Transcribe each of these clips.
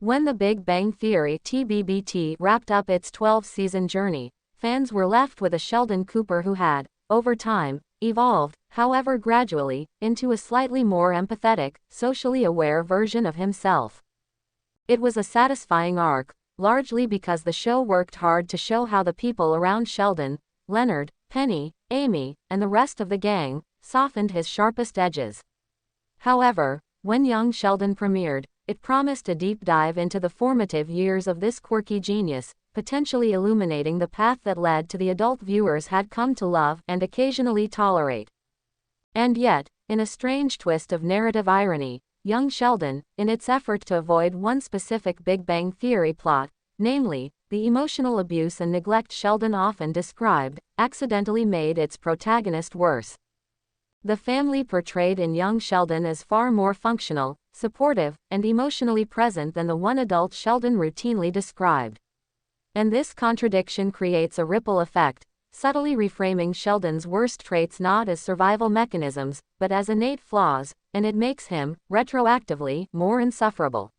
When The Big Bang Theory (TBBT) wrapped up its 12-season journey, fans were left with a Sheldon Cooper who had, over time, evolved, however gradually, into a slightly more empathetic, socially aware version of himself. It was a satisfying arc, largely because the show worked hard to show how the people around Sheldon, Leonard, Penny, Amy, and the rest of the gang, softened his sharpest edges. However, when Young Sheldon premiered, it promised a deep dive into the formative years of this quirky genius, potentially illuminating the path that led to the adult viewers had come to love and occasionally tolerate. And yet, in a strange twist of narrative irony, Young Sheldon, in its effort to avoid one specific Big Bang Theory plot, namely, the emotional abuse and neglect Sheldon often described, accidentally made its protagonist worse. The family portrayed in Young Sheldon is far more functional, supportive, and emotionally present than the one adult Sheldon routinely described. And this contradiction creates a ripple effect, subtly reframing Sheldon's worst traits not as survival mechanisms, but as innate flaws, and it makes him, retroactively, more insufferable.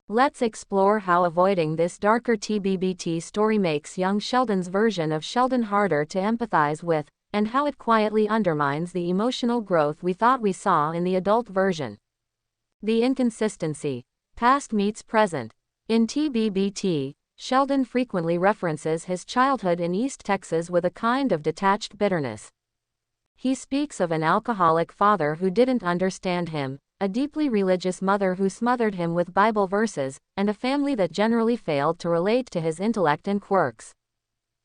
Let's explore how avoiding this darker TBBT story makes Young Sheldon's version of Sheldon harder to empathize with, and how it quietly undermines the emotional growth we thought we saw in the adult version. The inconsistency. Past meets present. In TBBT, Sheldon frequently references his childhood in East Texas with a kind of detached bitterness. He speaks of an alcoholic father who didn't understand him, a deeply religious mother who smothered him with Bible verses, and a family that generally failed to relate to his intellect and quirks.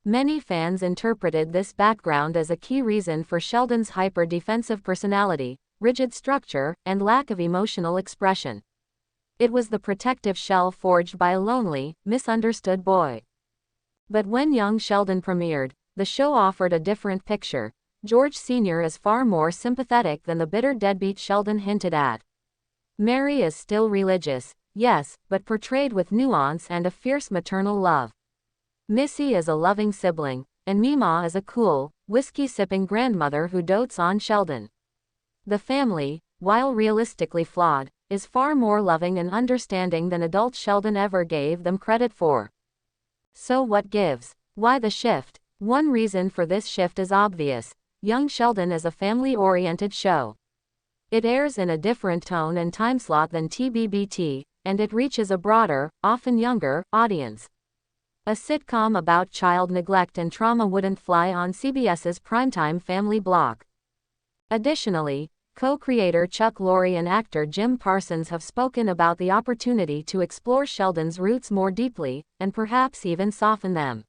Many fans interpreted this background as a key reason for Sheldon's hyper-defensive personality, rigid structure, and lack of emotional expression. It was the protective shell forged by a lonely, misunderstood boy. But when Young Sheldon premiered, the show offered a different picture. George Sr. is far more sympathetic than the bitter deadbeat Sheldon hinted at. Mary is still religious, yes, but portrayed with nuance and a fierce maternal love. Missy is a loving sibling, and Mima is a cool, whiskey-sipping grandmother who dotes on Sheldon. The family, while realistically flawed, is far more loving and understanding than adult Sheldon ever gave them credit for. So what gives? Why the shift? One reason for this shift is obvious. Young Sheldon is a family-oriented show. It airs in a different tone and time slot than TBBT, and it reaches a broader, often younger, audience. A sitcom about child neglect and trauma wouldn't fly on CBS's primetime family block. Additionally, co-creator Chuck Lorre and actor Jim Parsons have spoken about the opportunity to explore Sheldon's roots more deeply, and perhaps even soften them.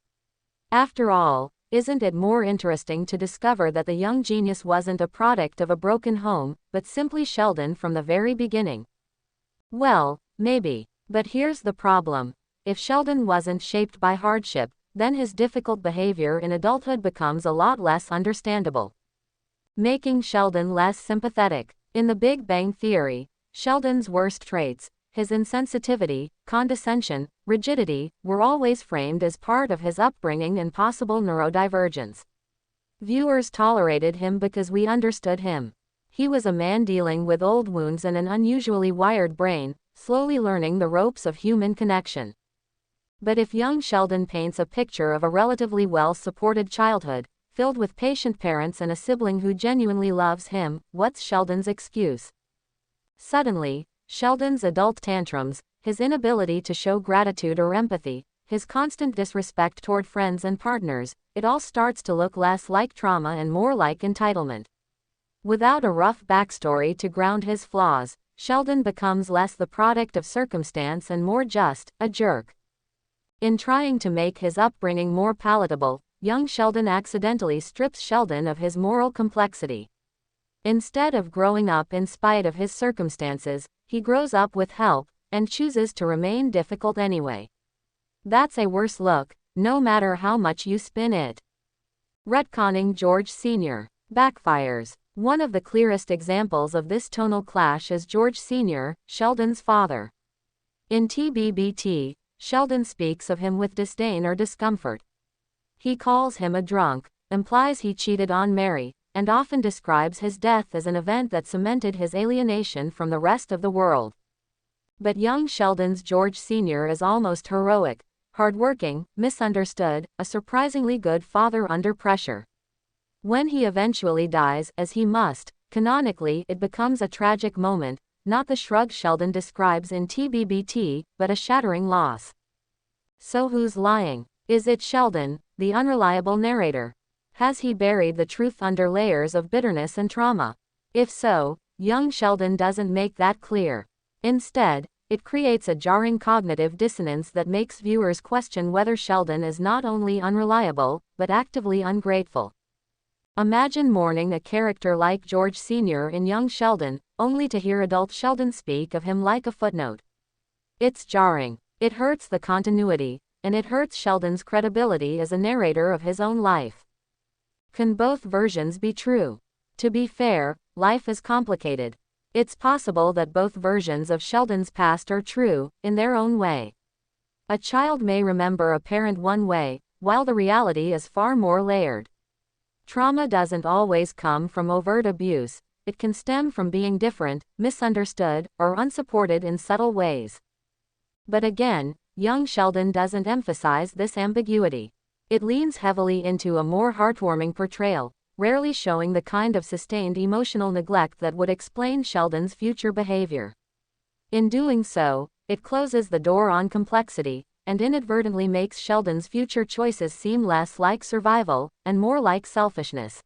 After all, isn't it more interesting to discover that the young genius wasn't a product of a broken home, but simply Sheldon from the very beginning? Well, maybe. But here's the problem. If Sheldon wasn't shaped by hardship, then his difficult behavior in adulthood becomes a lot less understandable. Making Sheldon less sympathetic. In The Big Bang Theory, Sheldon's worst traits, his insensitivity, condescension, rigidity, were always framed as part of his upbringing and possible neurodivergence. Viewers tolerated him because we understood him. He was a man dealing with old wounds and an unusually wired brain, slowly learning the ropes of human connection. But if Young Sheldon paints a picture of a relatively well-supported childhood, filled with patient parents and a sibling who genuinely loves him, what's Sheldon's excuse? Suddenly, Sheldon's adult tantrums, his inability to show gratitude or empathy, his constant disrespect toward friends and partners, it all starts to look less like trauma and more like entitlement. Without a rough backstory to ground his flaws, Sheldon becomes less the product of circumstance and more just a jerk. In trying to make his upbringing more palatable, Young Sheldon accidentally strips Sheldon of his moral complexity. Instead of growing up in spite of his circumstances, he grows up with help, and chooses to remain difficult anyway. That's a worse look, no matter how much you spin it. Retconning George Sr. backfires. One of the clearest examples of this tonal clash is George Sr., Sheldon's father. In TBBT, Sheldon speaks of him with disdain or discomfort. He calls him a drunk, implies he cheated on Mary, and often describes his death as an event that cemented his alienation from the rest of the world. But young Sheldon's George Sr. is almost heroic, hardworking, misunderstood, a surprisingly good father under pressure. When he eventually dies, as he must, canonically, it becomes a tragic moment, not the shrug Sheldon describes in TBBT, but a shattering loss. So who's lying? Is it Sheldon, the unreliable narrator? Has he buried the truth under layers of bitterness and trauma? If so, young Sheldon doesn't make that clear. Instead, it creates a jarring cognitive dissonance that makes viewers question whether Sheldon is not only unreliable, but actively ungrateful. Imagine mourning a character like George Sr. in young Sheldon, only to hear adult Sheldon speak of him like a footnote. It's jarring. It hurts the continuity, and it hurts Sheldon's credibility as a narrator of his own life. Can both versions be true? To be fair, life is complicated. It's possible that both versions of Sheldon's past are true, in their own way. A child may remember a parent one way, while the reality is far more layered. Trauma doesn't always come from overt abuse, it can stem from being different, misunderstood, or unsupported in subtle ways. But again, young Sheldon doesn't emphasize this ambiguity. It leans heavily into a more heartwarming portrayal, rarely showing the kind of sustained emotional neglect that would explain Sheldon's future behavior. In doing so, it closes the door on complexity, and inadvertently makes Sheldon's future choices seem less like survival, and more like selfishness.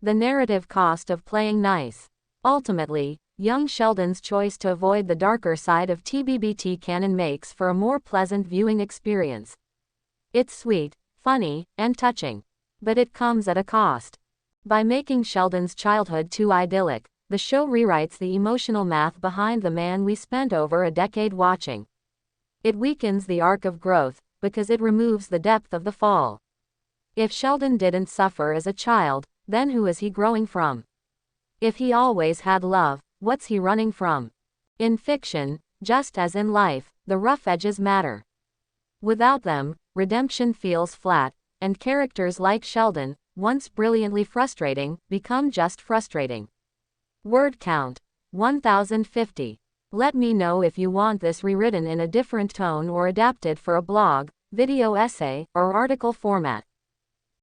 The narrative cost of playing nice. Ultimately, young Sheldon's choice to avoid the darker side of TBBT canon makes for a more pleasant viewing experience. It's sweet, funny, and touching. But it comes at a cost. By making Sheldon's childhood too idyllic, the show rewrites the emotional math behind the man we spent over a decade watching. It weakens the arc of growth, because it removes the depth of the fall. If Sheldon didn't suffer as a child, then who is he growing from? If he always had love, what's he running from? In fiction, just as in life, the rough edges matter. Without them, redemption feels flat, and characters like Sheldon, once brilliantly frustrating, become just frustrating. Word count: 1050. Let me know if you want this rewritten in a different tone or adapted for a blog, video essay, or article format.